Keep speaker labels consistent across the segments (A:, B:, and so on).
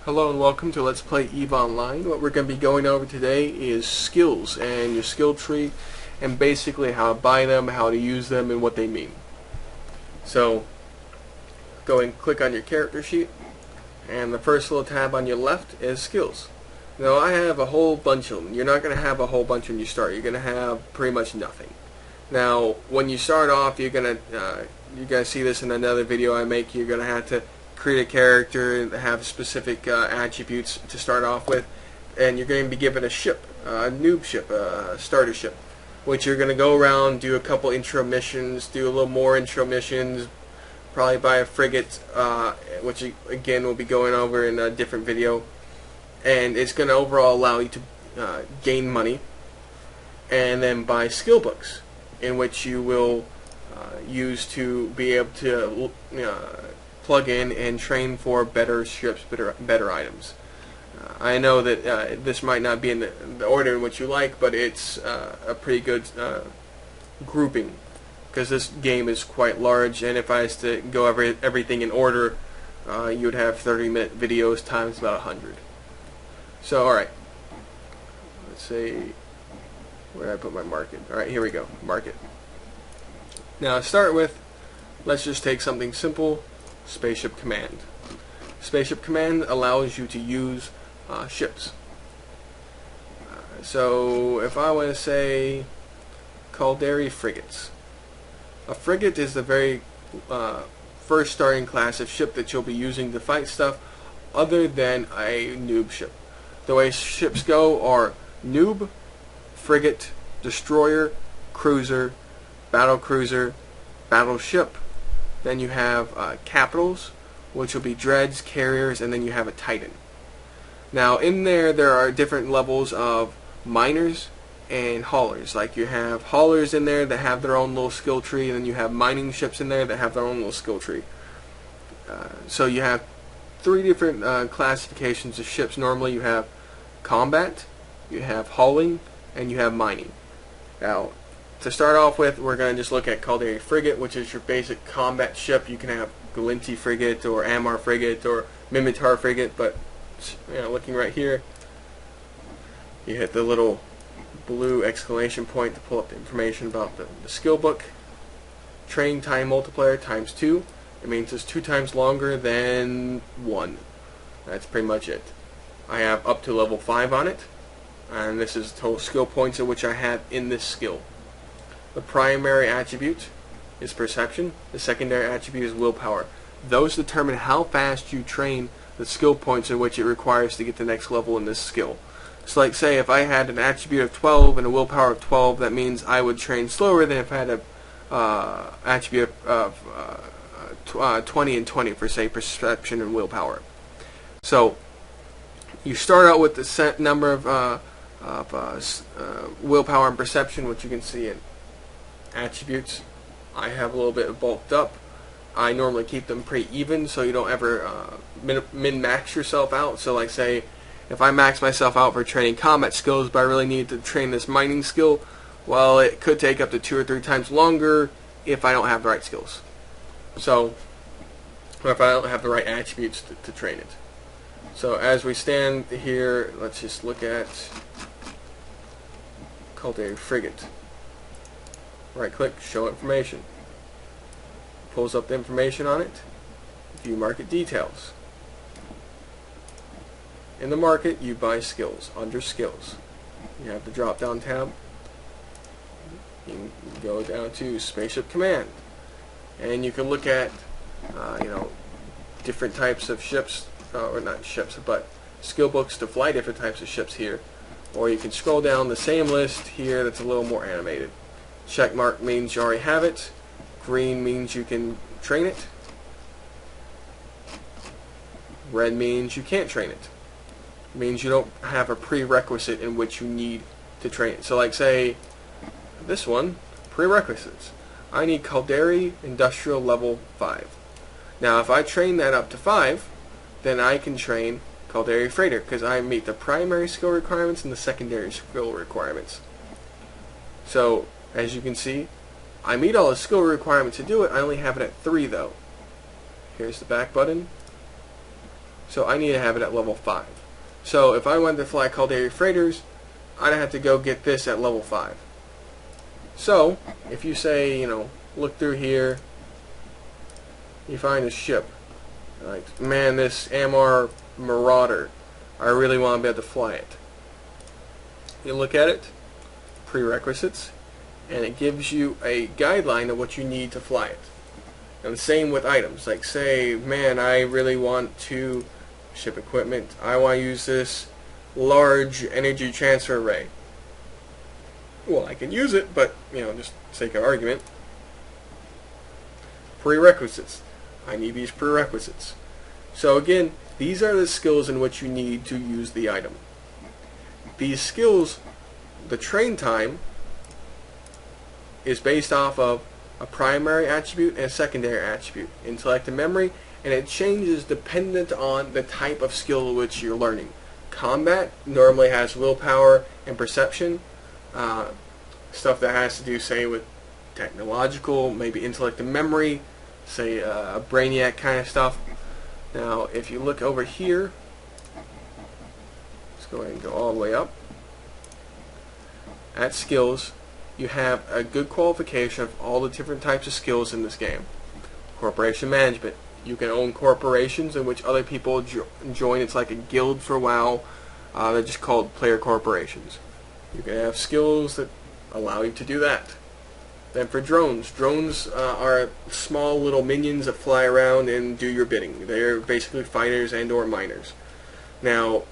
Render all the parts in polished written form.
A: Hello and welcome to Let's Play EVE Online. What we're going to be going over today is skills and your skill tree and basically how to buy them, how to use them, and what they mean. So go and click on your character sheet, and the first little tab on your left is skills. Now I have a whole bunch of them. You're not going to have a whole bunch when you start. You're going to have pretty much nothing. Now when you start off, you're going to see this in another video I make. You're going to have to create a character that have specific attributes to start off with, and you're going to be given a ship, a noob ship, a starter ship, which you're going to go around, do a couple intro missions, do a little more intro missions, probably buy a frigate, which again we'll be going over in a different video, and it's going to overall allow you to gain money, and then buy skill books, in which you will use to be able to plug in and train for better ships, better items. I know that this might not be in the order in which you like, but it's a pretty good grouping, because this game is quite large, and if I was to go over everything in order, you would have 30-minute videos times about 100. So alright, let's see, where did I put my market? Alright, here we go, market. Now to start with, let's just take something simple. Spaceship Command. Spaceship Command allows you to use ships. So if I want to say Caldari frigates. A frigate is the very first starting class of ship that you'll be using to fight stuff other than a noob ship. The way ships go are noob, frigate, destroyer, cruiser, battle cruiser, battleship. Then you have capitals, which will be dreads, carriers, and then you have a titan. Now in there are different levels of miners and haulers. Like you have haulers in there that have their own little skill tree, and then you have mining ships in there that have their own little skill tree. So you have three different classifications of ships. Normally you have combat, you have hauling, and you have mining. Now to start off with, we're going to just look at Caldari Frigate, which is your basic combat ship. You can have Galinti Frigate or Ammar Frigate or Minmatar Frigate, but looking right here, you hit the little blue exclamation point to pull up the information about the skill book. Training time multiplier times 2. It means it's 2 times longer than 1. That's pretty much it. I have up to level 5 on it, and this is total skill points in which I have in this skill. The primary attribute is perception. The secondary attribute is willpower. Those determine how fast you train the skill points in which it requires to get the next level in this skill. So like say if I had an attribute of 12 and a willpower of 12, that means I would train slower than if I had a attribute of 20 and 20 for say perception and willpower. So you start out with the set number of willpower and perception, which you can see in attributes. I have a little bit bulked up. I normally keep them pretty even so you don't ever min-max yourself out. So like say if I max myself out for training combat skills but I really need to train this mining skill, well, it could take up to 2 or 3 times longer if I don't have the right skills. So, or if I don't have the right attributes to train it. So as we stand here, let's just look at Caldari Frigate. Right click, show information. Pulls up the information on it. View market details. In the market, you buy skills. Under skills, you have the drop down tab. You can go down to Spaceship Command, and you can look at different types of ships, or not ships, but skill books to fly different types of ships here. Or you can scroll down the same list here that's a little more animated. Check mark means you already have it. Green means you can train it. Red means you can't train it. It means you don't have a prerequisite in which you need to train it. So like say this one, prerequisites. I need Caldari Industrial level 5. Now if I train that up to 5, then I can train Caldari Freighter, because I meet the primary skill requirements and the secondary skill requirements. So as you can see, I meet all the skill requirements to do it. I only have it at 3 though. Here's the back button. So I need to have it at level 5. So if I wanted to fly Caldari freighters, I'd have to go get this at level 5. So if you say, you know, look through here, you find a ship. Like, man, this Amarr Marauder, I really want to be able to fly it. You look at it, prerequisites, and it gives you a guideline of what you need to fly it. And the same with items. Like, say, man, I really want to ship equipment. I want to use this large energy transfer array. Well, I can use it, but, you know, just for sake of argument. Prerequisites. I need these prerequisites. So again, these are the skills in which you need to use the item. These skills, the train time, is based off of a primary attribute and a secondary attribute, intellect and memory, and it changes dependent on the type of skill which you're learning. Combat normally has willpower and perception, stuff that has to do, say, with technological, maybe intellect and memory, say a brainiac kind of stuff. Now if you look over here, let's go ahead and go all the way up. At skills, you have a good qualification of all the different types of skills in this game. Corporation management. You can own corporations in which other people join. It's like a guild for WoW. They're just called player corporations. You can have skills that allow you to do that. Then for drones. Drones are small little minions that fly around and do your bidding. They're basically fighters and or miners. Now,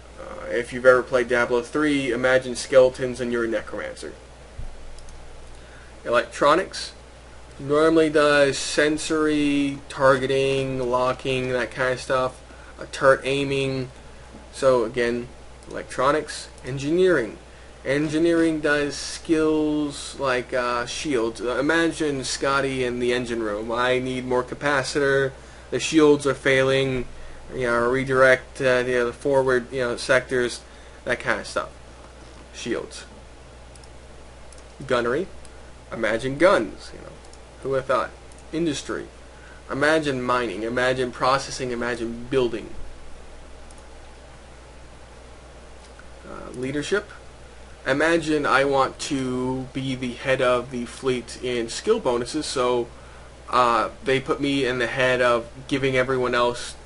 A: if you've ever played Diablo 3, imagine skeletons and you're a necromancer. Electronics normally does sensory, targeting, locking, that kind of stuff, turret aiming. So again, electronics. Engineering. Engineering does skills like shields. Imagine Scotty in the engine room. I need more capacitor. The shields are failing. You know, redirect the forward, sectors, that kind of stuff. Shields. Gunnery. Imagine guns. Who would have thought? Industry. Imagine mining. Imagine processing. Imagine building. Leadership. Imagine I want to be the head of the fleet in skill bonuses, so they put me in the head of giving everyone else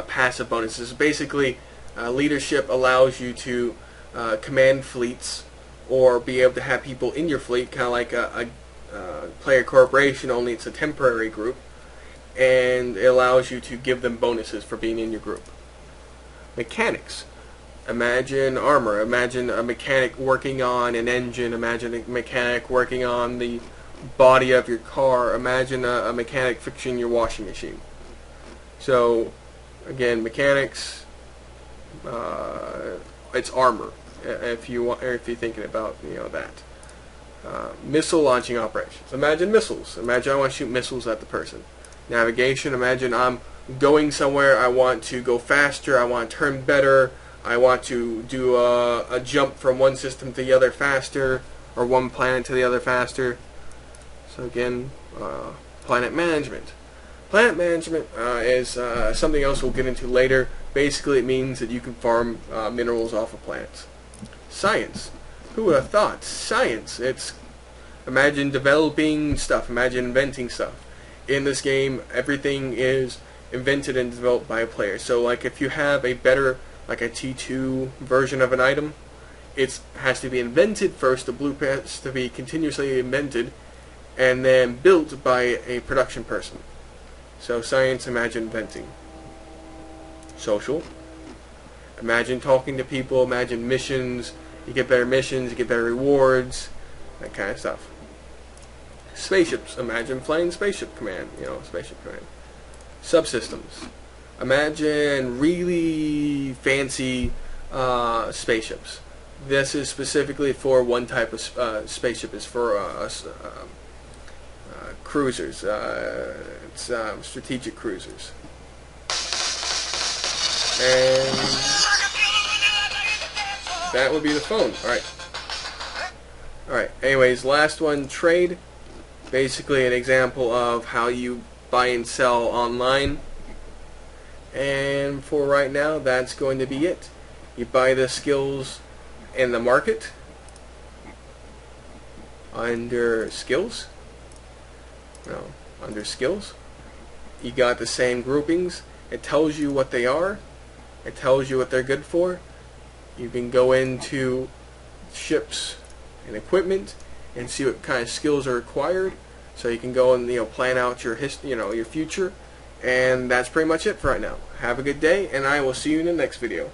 A: passive bonuses. Basically, leadership allows you to command fleets or be able to have people in your fleet, kind of like a player corporation, only it's a temporary group, and it allows you to give them bonuses for being in your group. Mechanics. Imagine armor. Imagine a mechanic working on an engine. Imagine a mechanic working on the body of your car. Imagine a mechanic fixing your washing machine. So, again, mechanics. It's armor. If you're thinking about that. Missile launching operations. Imagine missiles. Imagine I want to shoot missiles at the person. Navigation. Imagine I'm going somewhere. I want to go faster. I want to turn better. I want to do a jump from one system to the other faster, or one planet to the other faster. So again, planet management. Planet management is something else we'll get into later. Basically, it means that you can farm minerals off of planets. Science. Who would have thought? Science. It's imagine developing stuff. Imagine inventing stuff. In this game, everything is invented and developed by a player. So, like, if you have a better, like a T2 version of an item, it has to be invented first. The blueprint has to be continuously invented, and then built by a production person. So, science. Imagine inventing. Social. Imagine talking to people. Imagine missions. You get better missions, you get better rewards, that kind of stuff. Spaceships. Imagine flying Spaceship Command, Spaceship Command. Subsystems. Imagine really fancy spaceships. This is specifically for one type of spaceship. It's for cruisers. It's strategic cruisers. And that would be the phone. Alright, anyways, last one, trade. Basically an example of how you buy and sell online. And for right now, that's going to be it. You buy the skills in the market under skills. No, under skills. You got the same groupings. It tells you what they are. It tells you what they're good for. You can go into ships and equipment and see what kind of skills are required. So you can go and plan out your your future. And that's pretty much it for right now. Have a good day, and I will see you in the next video.